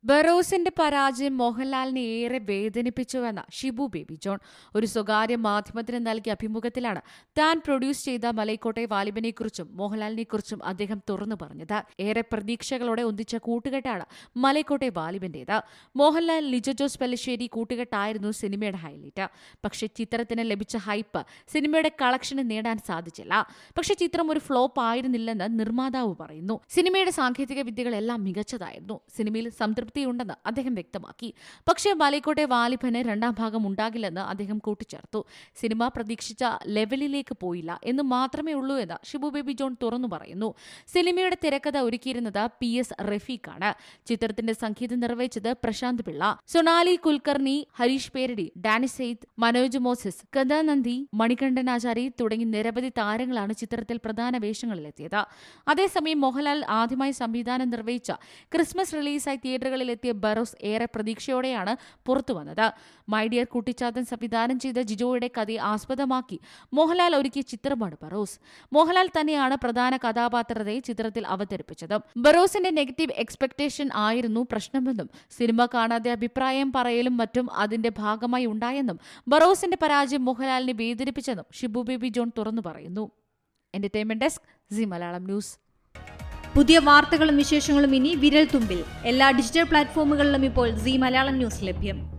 ബറോസിന്റെ പരാജയം മോഹൻലാലിനെ ഏറെ വേദനിപ്പിച്ചുവെന്ന് ഷിബു ബേബി ജോൺ ഒരു സ്വകാര്യ മാധ്യമത്തിന് നൽകിയ അഭിമുഖത്തിലാണ് താൻ പ്രൊഡ്യൂസ് ചെയ്ത മലൈക്കോട്ടെ വാലിബനെക്കുറിച്ചും മോഹൻലാലിനെക്കുറിച്ചും അദ്ദേഹം തുറന്നു പറഞ്ഞത്. ഏറെ പ്രതീക്ഷകളോടെ ഒന്നിച്ച കൂട്ടുകെട്ടാണ് മലൈക്കോട്ടെ വാലിബന്റേത്. മോഹൻലാൽ ലിജോ ജോസ് പെല്ലശ്ശേരി കൂട്ടുകെട്ടായിരുന്നു സിനിമയുടെ ഹൈലൈറ്റ്. പക്ഷേ ചിത്രത്തിന് ലഭിച്ച ഹൈപ്പ് സിനിമയുടെ കളക്ഷന് നേടാൻ സാധിച്ചില്ല. പക്ഷേ ചിത്രം ഒരു ഫ്ലോപ്പ് ആയിരുന്നില്ലെന്ന് നിർമ്മാതാവ് പറയുന്നു. സിനിമയുടെ സാങ്കേതിക വിദ്യകളെല്ലാം മികച്ചതായിരുന്നു. സിനിമയിൽ ഉണ്ടെന്ന് അദ്ദേഹം വ്യക്തമാക്കി. പക്ഷേ മലൈക്കോട്ടെ വാലിബന് രണ്ടാം ഭാഗം ഉണ്ടാകില്ലെന്ന് അദ്ദേഹം കൂട്ടിച്ചേർത്തു. സിനിമ പ്രതീക്ഷിച്ച ലെവലിലേക്ക് പോയില്ല എന്ന് മാത്രമേ ഉള്ളൂ എന്ന് ഷിബു ബേബി ജോൺ തുറന്നു പറയുന്നു. സിനിമയുടെ തിരക്കഥ ഒരുക്കിയിരുന്നത് PS റഫീഖാണ്. ചിത്രത്തിന്റെ സംഗീതം നിർവഹിച്ചത് പ്രശാന്ത് പിള്ള. സൊണാലി കുൽക്കർണി, ഹരീഷ് പേരടി, ഡാനി സെയ്ദ്, മനോജ് മോസസ്, കഥാനന്ദി, മണികണ്ഠനാചാരി തുടങ്ങി നിരവധി താരങ്ങളാണ് ചിത്രത്തിൽ പ്രധാന വേഷങ്ങളിലെത്തിയത്. അതേസമയം മോഹൻലാൽ ആദ്യമായി സംവിധാനം നിർവഹിച്ച ക്രിസ്മസ് റിലീസായി തിയേറ്ററുകളിലെത്തിയ ബറോസ് ഏറെ പ്രതീക്ഷയോടെയാണ് പുറത്തുവന്നത്. മൈ ഡിയർ കുട്ടിച്ചാത്തൻ സംവിധാനം ചെയ്ത ജിജോയുടെ കഥയെ ആസ്പദമാക്കി മോഹൻലാൽ ഒരുക്കിയ ചിത്രമാണ് ബറോസ്. മോഹൻലാൽ തന്നെയാണ് പ്രധാന കഥാപാത്രത്തെ ചിത്രത്തിൽ അവതരിപ്പിച്ചത്. ബറോസിന്റെ നെഗറ്റീവ് എക്സ്പെക്ടേഷൻ ആയിരുന്നു പ്രശ്നമെന്നും സിനിമ കാണാതെ അഭിപ്രായം പറയലും മറ്റും അതിന്റെ ഭാഗമായി ഉണ്ടായെന്നും ബറോസിന്റെ പരാജയം മോഹൻലാലിനെ വേദനിപ്പിച്ചെന്നും ഷിബു ബേബി ജോൺ തുറന്നു പറയുന്നു. Entertainment desk, C Malayalam news. പുതിയ വാർത്തകളും വിശേഷങ്ങളും ഇനി വിരൽ തുമ്പിൽ എല്ലാ ഡിജിറ്റൽ പ്ലാറ്റ്ഫോമുകളിലും ഇപ്പോൾ സി മലയാളം ന്യൂസ് ലഭ്യം.